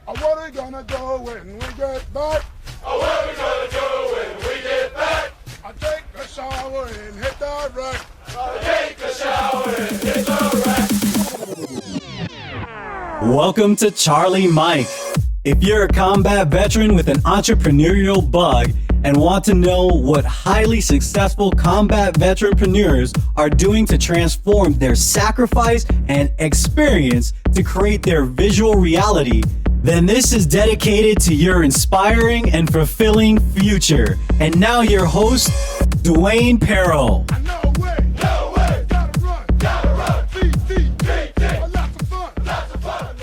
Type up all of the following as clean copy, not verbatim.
What are we gonna do when we get back? What are we gonna do when we get back? I take a shower and hit the rack. Take a shower and hit the rack. Welcome to Charlie Mike. If you're a combat veteran with an entrepreneurial bug and want to know what highly successful combat veteranpreneurs are doing to transform their sacrifice and experience to create their visual reality, then this is dedicated to your inspiring and fulfilling future. And now your host, Dwayne Paro. No way, gotta run, feet, lots of fun.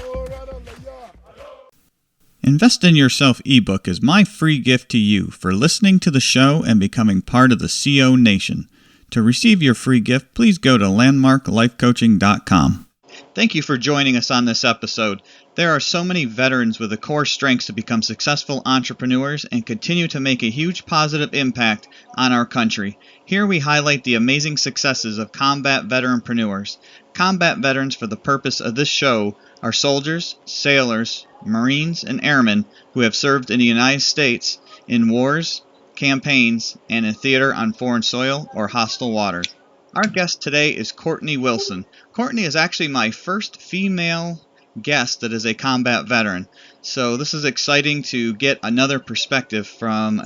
Invest in Yourself ebook is my free gift to you for listening to the show and becoming part of the CO Nation. To receive your free gift, please go to landmarklifecoaching.com. Thank you for joining us on this episode. There are so many veterans with the core strengths to become successful entrepreneurs and continue to make a huge positive impact on our country. Here we highlight the amazing successes of combat veteranpreneurs. Combat veterans, for the purpose of this show, are soldiers, sailors, Marines, and airmen who have served in the United States in wars, campaigns, and in theater on foreign soil or hostile waters. Our guest today is Courtney Wilson. Courtney is actually my first female guest that is a combat veteran. So this is exciting to get another perspective from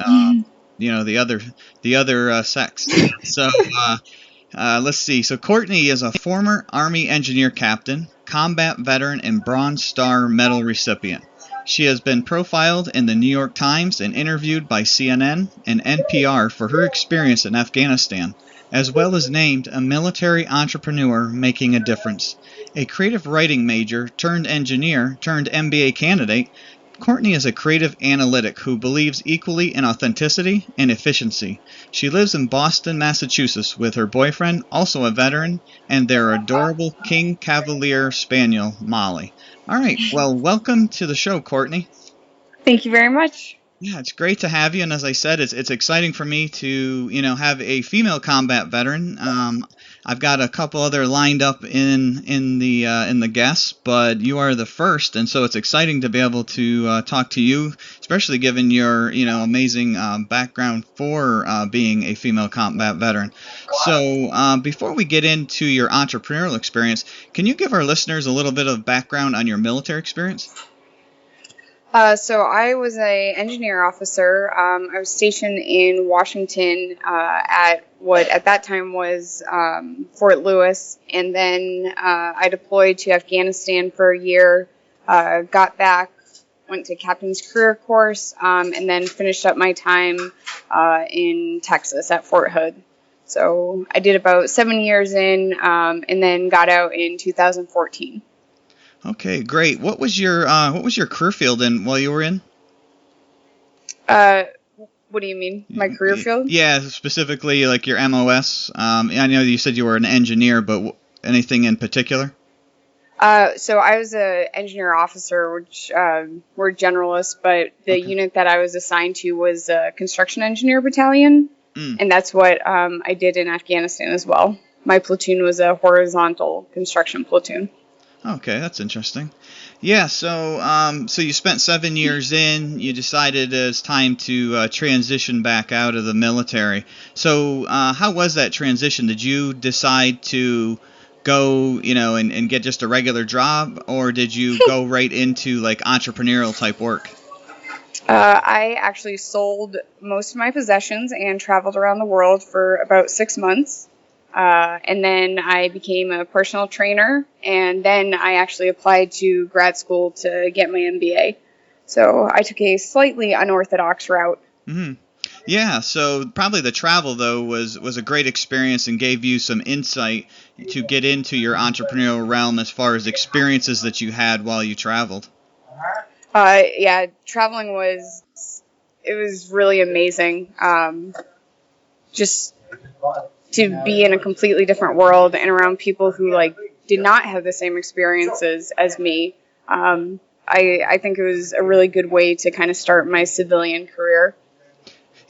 the other sex. So let's see. So Courtney is a former Army engineer captain, combat veteran, and Bronze Star Medal recipient. She has been profiled in the New York Times and interviewed by CNN and NPR for her experience in Afghanistan, as well as named a military entrepreneur making a difference. A creative writing major turned engineer turned MBA candidate, Courtney is a creative analytic who believes equally in authenticity and efficiency. She lives in Boston, Massachusetts with her boyfriend, also a veteran, and their adorable King Cavalier Spaniel, Molly. All right, well, welcome to the show, Courtney. Thank you very much. Yeah, it's great to have you, and as I said, it's exciting for me to have a female combat veteran. I've got a couple other lined up in the guests, but you are the first, and so it's exciting to be able to talk to you, especially given your amazing background for being a female combat veteran. So before we get into your entrepreneurial experience, can you give our listeners a little bit of background on your military experience? So I was an engineer officer. I was stationed in Washington at what at that time was Fort Lewis, and then I deployed to Afghanistan for a year, got back, went to captain's career course, and then finished up my time in Texas at Fort Hood. So I did about 7 years in, and then got out in 2014. Okay, great. What was your career field while you were in? What do you mean? My career field? Yeah, specifically like your MOS. I know you said you were an engineer, but anything in particular? So I was an engineer officer, which we're generalists, but the unit that I was assigned to was a construction engineer battalion, and that's what I did in Afghanistan as well. My platoon was a horizontal construction platoon. Okay, that's interesting. Yeah, so you spent 7 years in. You decided it's time to transition back out of the military. So how was that transition? Did you decide to go, and get just a regular job, or did you go right into like entrepreneurial type work? I actually sold most of my possessions and traveled around the world for about 6 months. And then I became a personal trainer, and then I actually applied to grad school to get my MBA. So I took a slightly unorthodox route. Mm-hmm. Yeah, so probably the travel, though, was a great experience and gave you some insight to get into your entrepreneurial realm as far as experiences that you had while you traveled. Yeah, traveling was really amazing. Just to be in a completely different world and around people who did not have the same experiences as me. I think it was a really good way to kind of start my civilian career.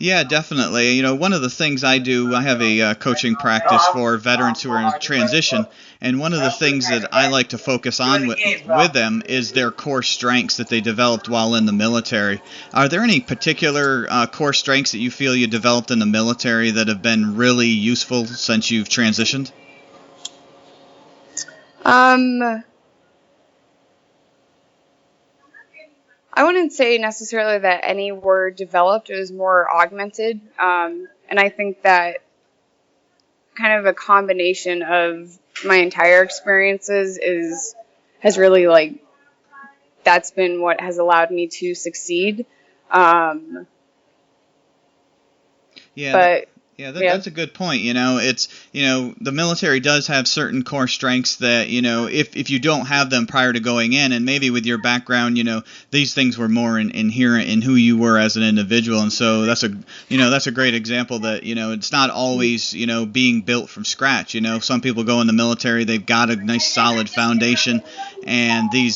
Yeah, definitely. One of the things I do, I have a coaching practice for veterans who are in transition, and one of the things that I like to focus on with them is their core strengths that they developed while in the military. Are there any particular core strengths that you feel you developed in the military that have been really useful since you've transitioned? I wouldn't say necessarily that any were developed. It was more augmented. And I think that kind of a combination of my entire experiences has really, like, that's been what has allowed me to succeed. Yeah, But yeah, yeah. that's a good point. It's, the military does have certain core strengths that, if you don't have them prior to going in, and maybe with your background, these things were more inherent in who you were as an individual. And so that's a great example that, it's not always, being built from scratch. Some people go in the military, they've got a nice solid foundation, and the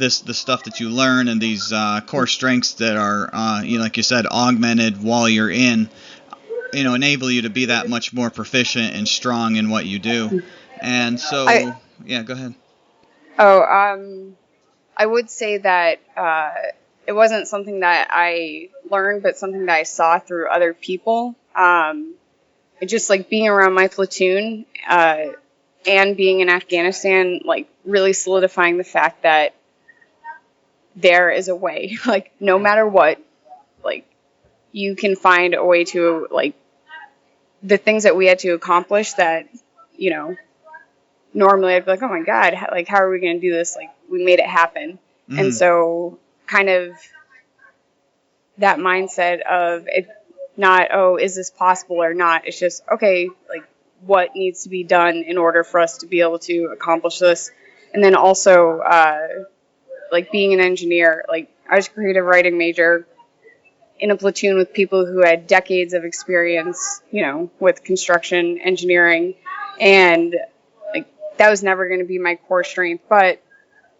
stuff that you learn and these core strengths that are, like you said, augmented while you're in, enable you to be that much more proficient and strong in what you do. And so, yeah, go ahead. I would say that it wasn't something that I learned, but something that I saw through other people. It just, like, being around my platoon and being in Afghanistan, like, really solidifying the fact that there is a way, like, no matter what, like, you can find a way to, like, the things that we had to accomplish that, normally I'd be like, oh my God, how are we going to do this? Like, we made it happen. Mm. And so kind of that mindset of it, not, oh, is this possible or not? It's just, okay, like, what needs to be done in order for us to be able to accomplish this? And then also, like, being an engineer, like, I was a creative writing major in a platoon with people who had decades of experience, with construction, engineering, and, like, that was never going to be my core strength, but,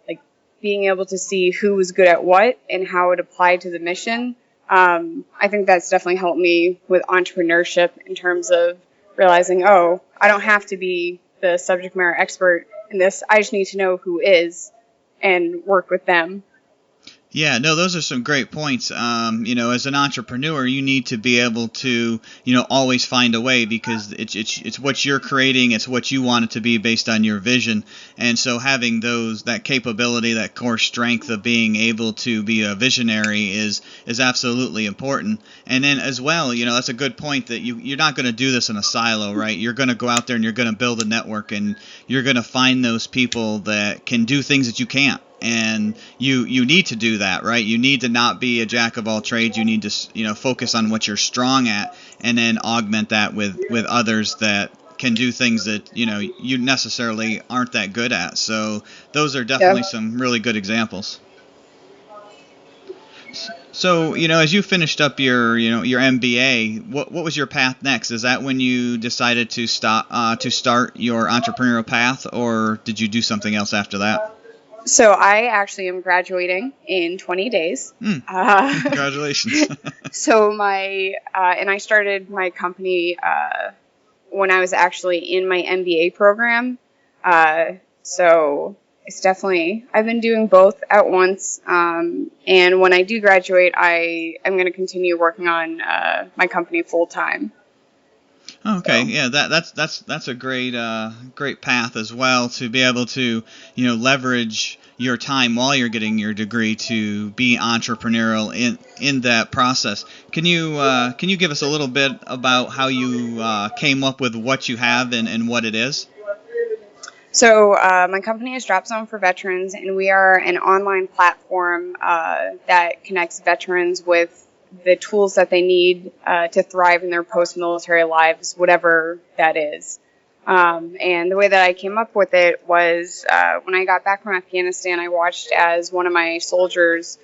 like, being able to see who was good at what and how it applied to the mission, I think that's definitely helped me with entrepreneurship in terms of realizing, oh, I don't have to be the subject matter expert in this, I just need to know who is and work with them. Yeah, no, those are some great points. As an entrepreneur, you need to be able to, always find a way, because it's what you're creating, it's what you want it to be based on your vision. And so having that capability, that core strength of being able to be a visionary is absolutely important. And then as well, that's a good point that you're not going to do this in a silo, right? You're going to go out there and you're going to build a network, and you're going to find those people that can do things that you can't. And you need to do that, right? You need to not be a jack of all trades. You need to, focus on what you're strong at, and then augment that with others that can do things that, you necessarily aren't that good at. So those are definitely some really good examples. So, as you finished up your MBA, what was your path next? Is that when you decided to start your entrepreneurial path, or did you do something else after that? So I actually am graduating in 20 days. Congratulations. So and I started my company when I was actually in my MBA program. So it's definitely, I've been doing both at once. And when I do graduate, I'm going to continue working on my company full time. Okay, yeah, that's a great path as well, to be able to leverage your time while you're getting your degree to be entrepreneurial in that process. Can you give us a little bit about how you came up with what you have and what it is? So my company is Drop Zone for Veterans, and we are an online platform that connects veterans with the tools that they need to thrive in their post-military lives, whatever that is. And the way that I came up with it was when I got back from Afghanistan, I watched as one of my soldiers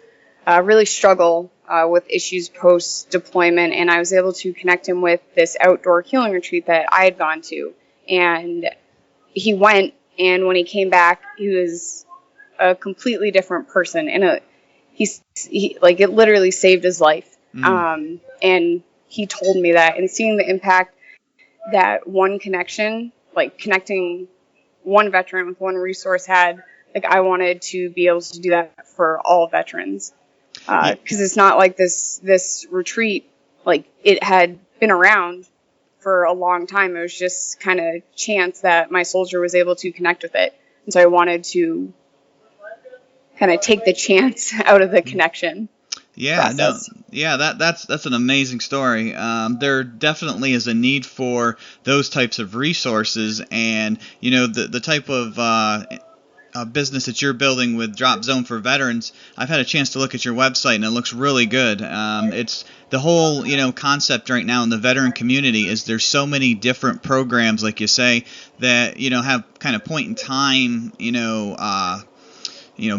really struggle with issues post-deployment, and I was able to connect him with this outdoor healing retreat that I had gone to. And he went, and when he came back, he was a completely different person, and he like, it literally saved his life. And he told me that, and seeing the impact that one connection, like connecting one veteran with one resource had, like I wanted to be able to do that for all veterans. Because it's not like this retreat, like it had been around for a long time. It was just kind of chance that my soldier was able to connect with it. And so I wanted to kind of take the chance out of the connection. Yeah, process. no, yeah, that's an amazing story. There definitely is a need for those types of resources, and the type of business that you're building with Drop Zone for Veterans. I've had a chance to look at your website, and it looks really good. It's the whole concept right now in the veteran community is there's so many different programs, like you say, that have kind of point in time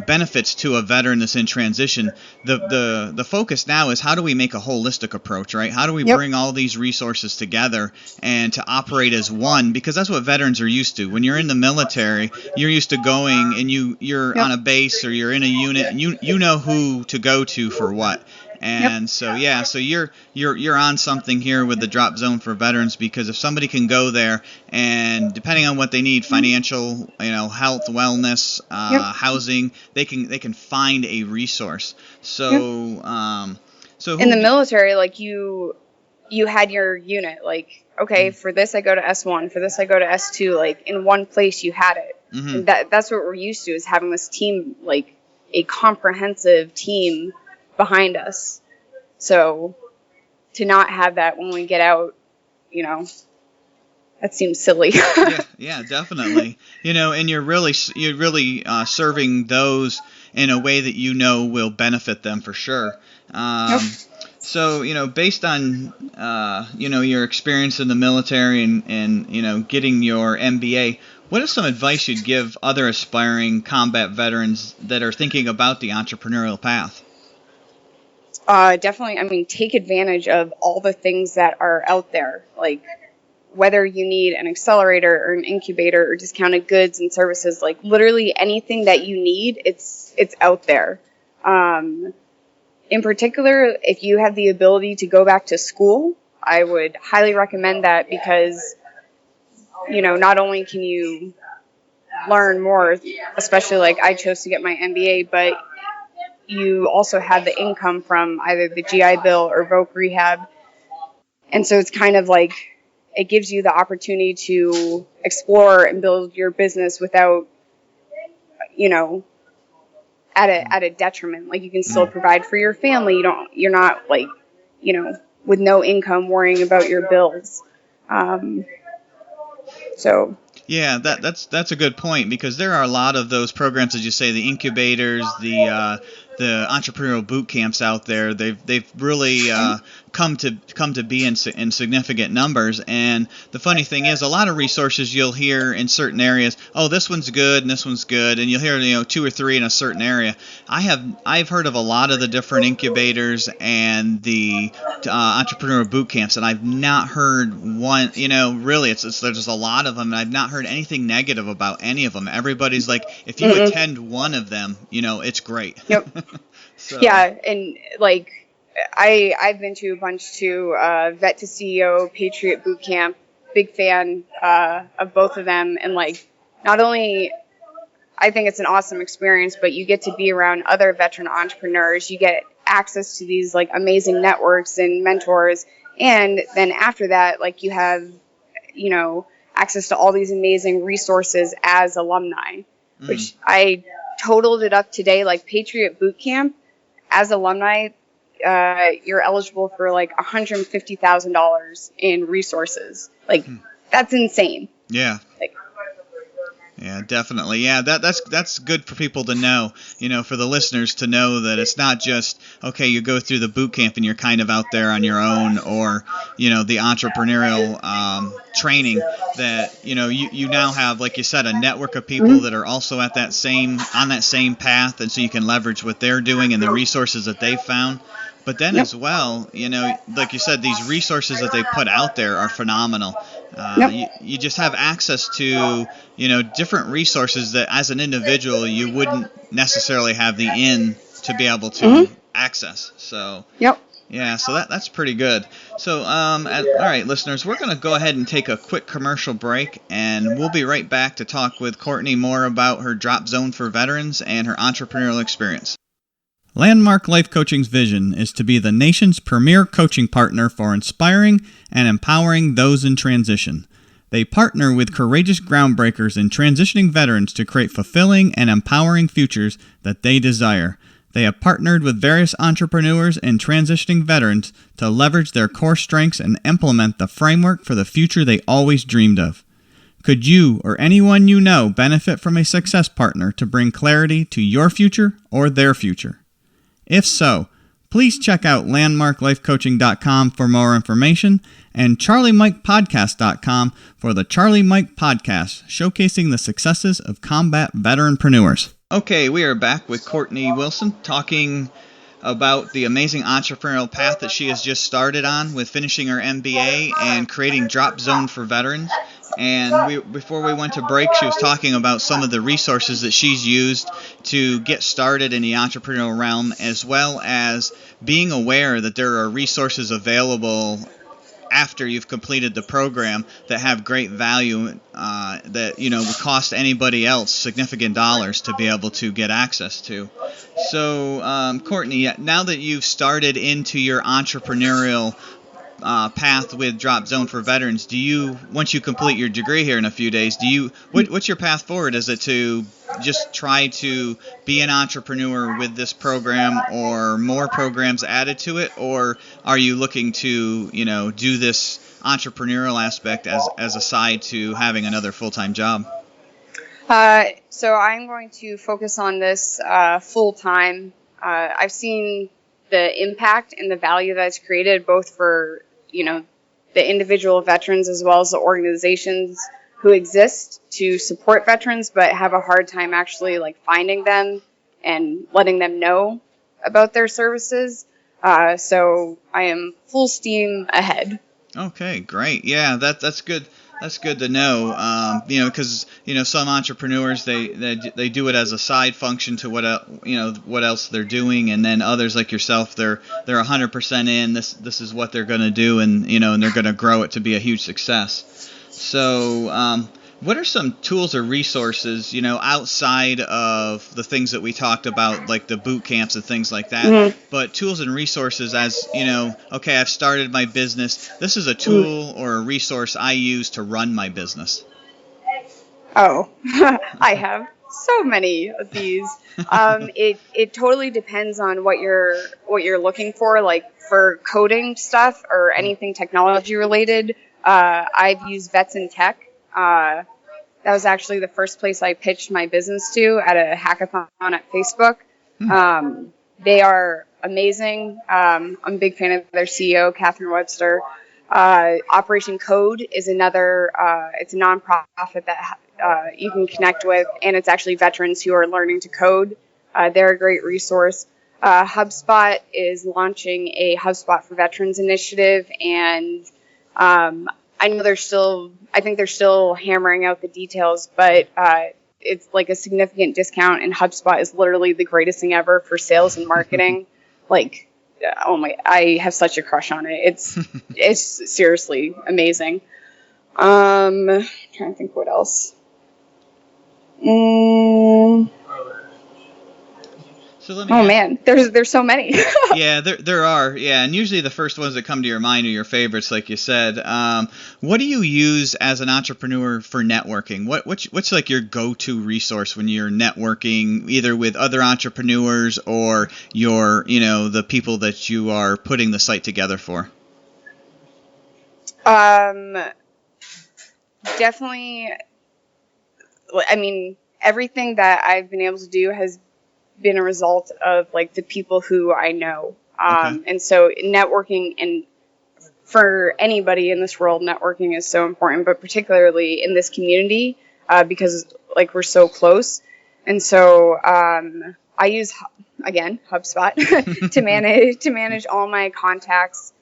benefits to a veteran that's in transition. The focus now is how do we make a holistic approach, right? How do we bring all these resources together and to operate as one? Because that's what veterans are used to. When you're in the military, you're used to going and you're on a base or you're in a unit and you know who to go to for what. And so you're on something here with the Drop Zone for Veterans, because if somebody can go there and depending on what they need, financial, health, wellness, housing, they can find a resource. So so in the military, like you had your unit, like okay, for this I go to S1, for this I go to S2, like in one place you had it. And that's what we're used to, is having this team, like a comprehensive team behind us. So to not have that when we get out, that seems silly. yeah, definitely. And you're really serving those in a way that will benefit them for sure. So based on your experience in the military and getting your MBA, what is some advice you'd give other aspiring combat veterans that are thinking about the entrepreneurial path? Definitely, I mean, take advantage of all the things that are out there, like whether you need an accelerator or an incubator or discounted goods and services, like literally anything that you need, it's out there. In particular, if you have the ability to go back to school, I would highly recommend that, because not only can you learn more, especially like I chose to get my MBA, but you also have the income from either the GI Bill or voc rehab. And so it's kind of like it gives you the opportunity to explore and build your business without, at a detriment. Like you can still provide for your family. You're not like, with no income worrying about your bills. So yeah, that's a good point, because there are a lot of those programs, as you say, the incubators, the entrepreneurial boot camps out there. They've really come to be in significant numbers. And the funny thing is, a lot of resources you'll hear in certain areas, oh, this one's good and this one's good, and you'll hear 2 or 3 in a certain area. I've heard of a lot of the different incubators and the entrepreneurial boot camps, and I've not heard one. Really, there's a lot of them, and I've not heard anything negative about any of them. Everybody's like, if you attend one of them, it's great. Yep. So. Yeah, and like I've been to a bunch too. Vet to CEO, Patriot Boot Camp. Big fan of both of them, and like not only I think it's an awesome experience, but you get to be around other veteran entrepreneurs. You get access to these like amazing networks and mentors, and then after that, like you have access to all these amazing resources as alumni, which I totaled it up today. Like Patriot Boot Camp, as alumni, you're eligible for like $150,000 in resources. Like that's insane. Yeah. Yeah, definitely. Yeah, that's good for people to know, for the listeners to know that it's not just, okay, you go through the boot camp and you're kind of out there on your own, or, the entrepreneurial training, that, you now have, like you said, a network of people that are also on that same path, and so you can leverage what they're doing and the resources that they've found. But then as well, like you said, these resources that they put out there are phenomenal. You just have access to, different resources that as an individual you wouldn't necessarily have the to be able to access. So Yeah, so that's pretty good. So, all right, listeners, we're going to go ahead and take a quick commercial break, and we'll be right back to talk with Courtney more about her Drop Zone for Veterans and her entrepreneurial experience. Landmark Life Coaching's vision is to be the nation's premier coaching partner for inspiring and empowering those in transition. They partner with courageous groundbreakers and transitioning veterans to create fulfilling and empowering futures that they desire. They have partnered with various entrepreneurs and transitioning veterans to leverage their core strengths and implement the framework for the future they always dreamed of. Could you or anyone you know benefit from a success partner to bring clarity to your future or their future? If so, please check out landmarklifecoaching.com for more information and charliemikepodcast.com for the Charlie Mike Podcast, showcasing the successes of combat veteranpreneurs. Okay, we are back with Courtney Wilson talking about the amazing entrepreneurial path that she has just started on with finishing her MBA and creating Drop Zone for Veterans. And before we went to break, she was talking about some of the resources that she's used to get started in the entrepreneurial realm, as well as being aware that there are resources available after you've completed the program that have great value that would cost anybody else significant dollars to be able to get access to. So, Courtney, now that you've started into your entrepreneurial path with Drop Zone for Veterans, once you complete your degree here in a few days, what's your path forward? Is it to just try to be an entrepreneur with this program, or more programs added to it, or are you looking to do this entrepreneurial aspect as a side to having another full-time job? So I'm going to focus on this full-time. I've seen the impact and the value that's created both for the individual veterans as well as the organizations who exist to support veterans but have a hard time actually finding them and letting them know about their services. So I am full steam ahead. Okay, great. Yeah, that's good. That's good to know. Because some entrepreneurs they do it as a side function to what else they're doing, and then others like yourself, they're 100% in. This is what they're going to do, and and they're going to grow it to be a huge success. So, what are some tools or resources outside of the things that we talked about, like the boot camps and things like that? Mm-hmm. But tools and resources as okay, I've started my business. This is a tool or a resource I use to run my business. Oh, I have so many of these. It totally depends on what you're looking for. Like for coding stuff or anything technology related, I've used Vets in Tech. That was actually the first place I pitched my business to at a hackathon at Facebook. They are amazing. I'm a big fan of their CEO, Catherine Webster. Operation Code is another, it's a nonprofit that you can connect with, and it's actually veterans who are learning to code. They're a great resource. HubSpot is launching a HubSpot for Veterans initiative, and I know I think they're still hammering out the details, but it's like a significant discount, and HubSpot is literally the greatest thing ever for sales and marketing. Oh my, I have such a crush on it. It's seriously amazing. Trying to think what else. So man, there's so many. Yeah, there are. Yeah, and usually the first ones that come to your mind are your favorites, like you said. What do you use as an entrepreneur for networking? What's like your go-to resource when you're networking, either with other entrepreneurs or the people that you are putting the site together for? Definitely. I mean, everything that I've been able to do has been a result of the people who I know. Okay. And so networking, and for anybody in this world, networking is so important, but particularly in this community, because we're so close. And so, I use, again, HubSpot to manage all my contacts.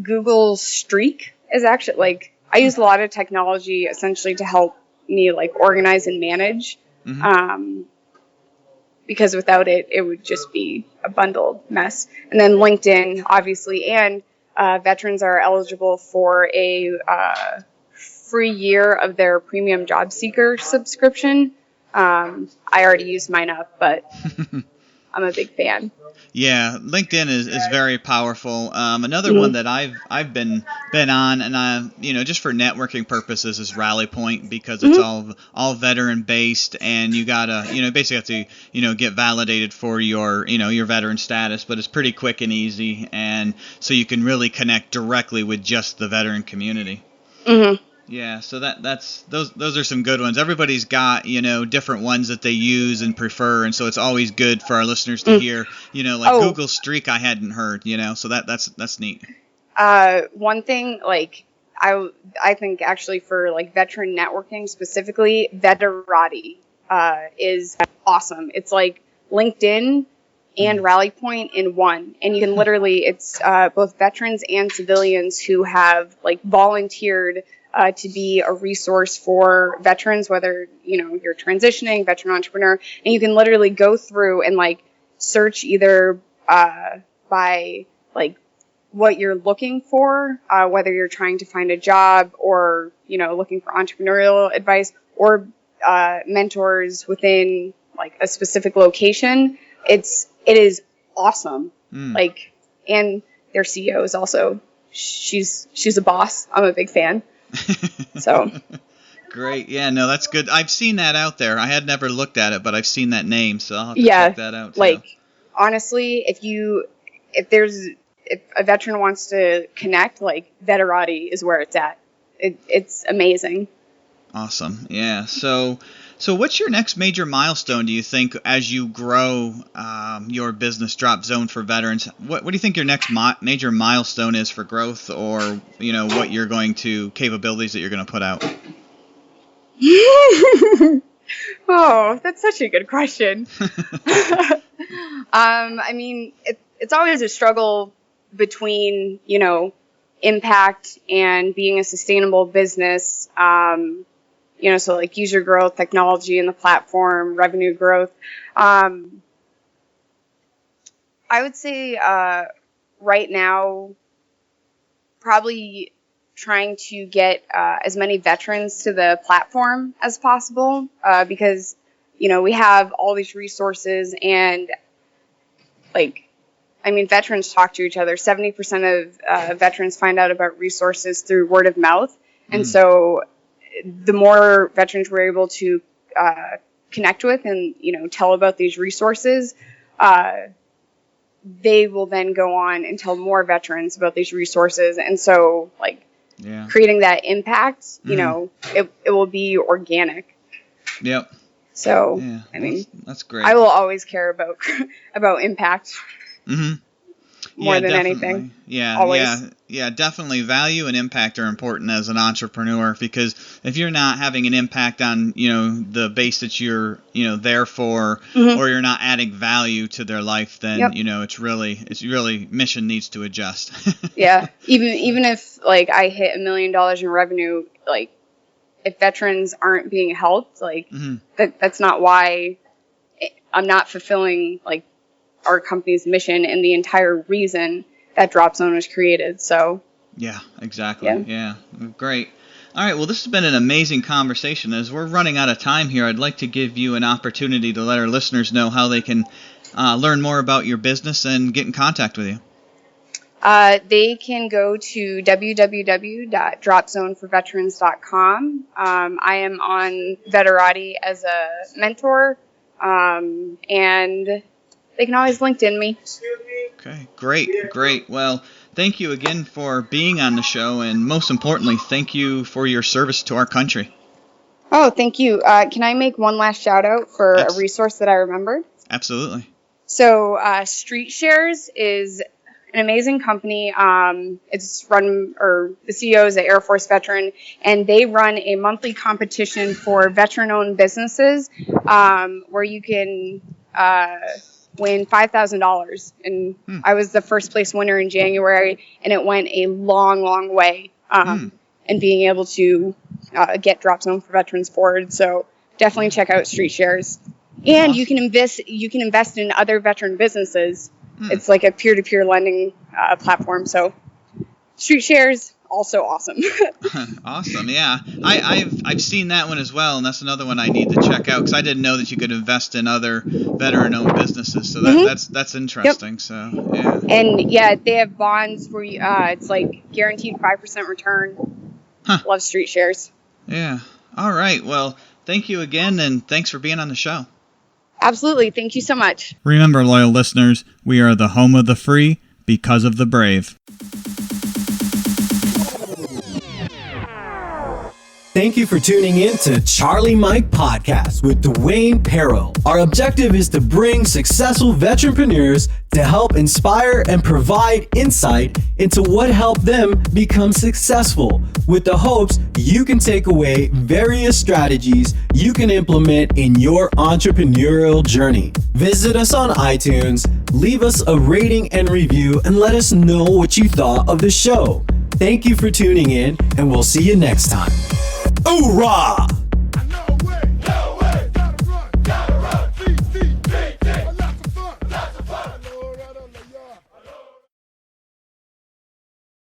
Google Streak is actually I use a lot of technology essentially to help me organize and manage. Mm-hmm. because without it, it would just be a bundled mess. And then LinkedIn, obviously, and veterans are eligible for a free year of their premium job seeker subscription. I already used mine up, but I'm a big fan. Yeah, LinkedIn is very powerful. Another one that I've been on, and just for networking purposes, is Rally Point, because it's all veteran based, and you gotta basically have to get validated for your your veteran status, but it's pretty quick and easy, and so you can really connect directly with just the veteran community. Mm-hmm. Yeah, so those are some good ones. Everybody's got different ones that they use and prefer, and so it's always good for our listeners to hear Google Streak I hadn't heard, so that's neat. One thing, like I think actually for like veteran networking specifically, Veterati is awesome. It's like LinkedIn and Rally Point in one, and you can literally it's both veterans and civilians who have like volunteered to be a resource for veterans, whether you're transitioning, veteran entrepreneur, and you can literally go through and like search either by like what you're looking for, whether you're trying to find a job or looking for entrepreneurial advice or mentors within like a specific location. It is awesome. Like, and their CEO is also she's a boss. I'm a big fan. So great. Yeah, no, that's good. I've seen that out there. I had never looked at it, but I've seen that name, so I'll have to check that out too. Like, honestly, if a veteran wants to connect, like, Veterati is where it's at. It's amazing. Awesome. Yeah. So what's your next major milestone, do you think, as you grow your business, Drop Zone for Veterans? What do you think your next major milestone is for growth, or, what you're going to, capabilities that you're going to put out? Oh, that's such a good question. I mean, it's always a struggle between, impact and being a sustainable business. So like user growth, technology in the platform, revenue growth. I would say right now, probably trying to get as many veterans to the platform as possible, because, we have all these resources and veterans talk to each other. 70% of veterans find out about resources through word of mouth. And so the more veterans we're able to connect with and, tell about these resources, they will then go on and tell more veterans about these resources. And so, creating that impact, it will be organic. Yep. So, yeah, that's great. I will always care about impact. Mm-hmm. More than anything. Yeah, always. yeah, definitely. Value and impact are important as an entrepreneur, because if you're not having an impact on, the base that you're, there for, or you're not adding value to their life, then, it's really mission needs to adjust. Yeah. Even if I hit $1 million in revenue, if veterans aren't being helped, that's not why I'm not fulfilling our company's mission and the entire reason that Drop Zone was created. So yeah, exactly. Yeah. Great. All right, well, this has been an amazing conversation. As we're running out of time here, I'd like to give you an opportunity to let our listeners know how they can learn more about your business and get in contact with you. They can go to www.dropzoneforveterans.com. I am on Veterati as a mentor, and they can always LinkedIn me. Okay, great. Well, thank you again for being on the show, and most importantly, thank you for your service to our country. Oh, thank you. Can I make one last shout out for a resource that I remembered? Absolutely. So, Street Shares is an amazing company. It's run, or the CEO is an Air Force veteran, and they run a monthly competition for veteran-owned businesses, where you can win $5,000, and I was the first place winner in January, and it went a long way in being able to get Drop Zone for Veterans forward. So definitely check out Street Shares. And Awesome. you can invest in other veteran businesses. It's like a peer-to-peer lending platform. So Street Shares, also awesome. Awesome, yeah. I've seen that one as well, and that's another one I need to check out because I didn't know that you could invest in other veteran-owned businesses. So that's interesting. Yep. So yeah. And yeah, they have bonds where you, it's like guaranteed 5% return. Love Street Shares. Yeah. All right. Well, thank you again, and thanks for being on the show. Absolutely. Thank you so much. Remember, loyal listeners, we are the home of the free because of the brave. Thank you for tuning in to Charlie Mike Podcast with Dwayne Paro. Our objective is to bring successful veteranpreneurs to help inspire and provide insight into what helped them become successful, with the hopes you can take away various strategies you can implement in your entrepreneurial journey. Visit us on iTunes, leave us a rating and review, and let us know what you thought of the show. Thank you for tuning in, and we'll see you next time. Hoorah!